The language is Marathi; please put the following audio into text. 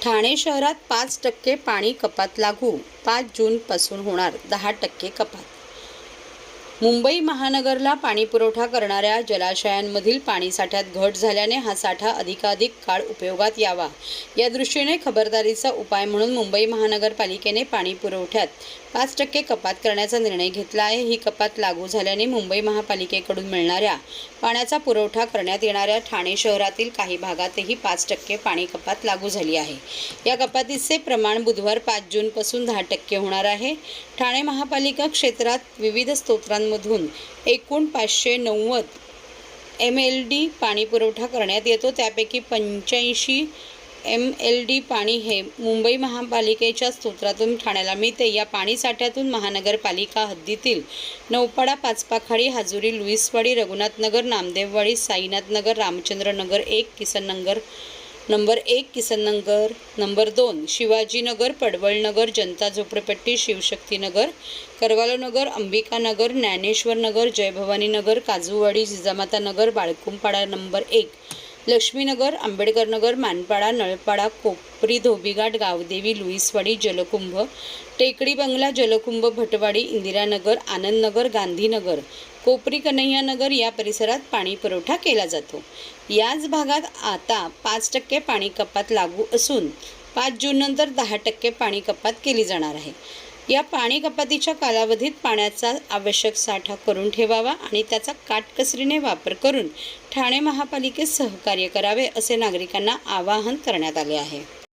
ठाणे शहरात 5% पाणी कपात लागू, 5 जूनपासून होणार 10% कपात. मुंबई महानगरला पाणीपुरवठा करणाऱ्या जलाशयांमधील पाणीसाठ्यात घट झाल्याने हा साठा अधिकाधिक काळ उपयोगात यावा या दृष्टीने खबरदारीचा उपाय म्हणून मुंबई महानगरपालिकेने पाणीपुरवठ्यात 5% कपात करण्याचा निर्णय घेतला आहे. ही कपात लागू झाल्याने मुंबई महापालिकेकडून मिळणाऱ्या पाण्याचा पुरवठा करण्यात येणाऱ्या ठाणे शहरातील काही भागातही 5% पाणी कपात लागू झाली आहे. या कपातीचे प्रमाण बुधवार 5 जूनपासून 10% होणार आहे. ठाणे महापालिका क्षेत्रात विविध स्रोतांमधून एकूण 590 MLD पाणी पुरवठा करण्यात येतो. त्यापैकी 85 MLD पाणी हे मुंबई महापालिकेच्या स्रोतातून ठाण्याला मिळते. या पाणीसाठ्यातून महानगरपालिका हद्दीतील नौपाडा, पाचपाखाडी, हाजुरी, लुईसवाडी, रघुनाथनगर, नामदेववाडी, साईनाथनगर, रामचंद्रनगर 1, किसननगर नंबर 1, किसननगर नंबर 2, शिवाजीनगर, पडवळनगर, जनता झोपडपट्टी, शिवशक्तीनगर, करवालोनगर, अंबिकानगर, ज्ञानेश्वरनगर, जयभवानीनगर, काजूवाडी, जिजामातानगर, बाळकुंपाडा नंबर 1, लक्ष्मीनगर, आंबेडकरनगर, मानपाडा, नळपाडा, कोपरी, धोबीघाट, गावदेवी, लुईसवाडी, जलकुंभ, टेकडी बंगला, जलकुंभ, भटवाडी, इंदिरानगर, आनंदनगर, गांधीनगर, कोपरी, कन्हैयानगर या परिसरात पाणी पुरवठा केला जातो. याच भागात आता 5% पाणी कपात लागू असून 5 जूननंतर 10% पाणी कपात केली जाणार आहे. या पाणी कपातीच्या कालावधीत पाण्याचा आवश्यक साठा करून ठेवावा आणि त्याचा काटकसरीने वापर करून ठाणे महापालिकेस सहकार्य करावे असे नागरिकांना आवाहन करण्यात आले आहे.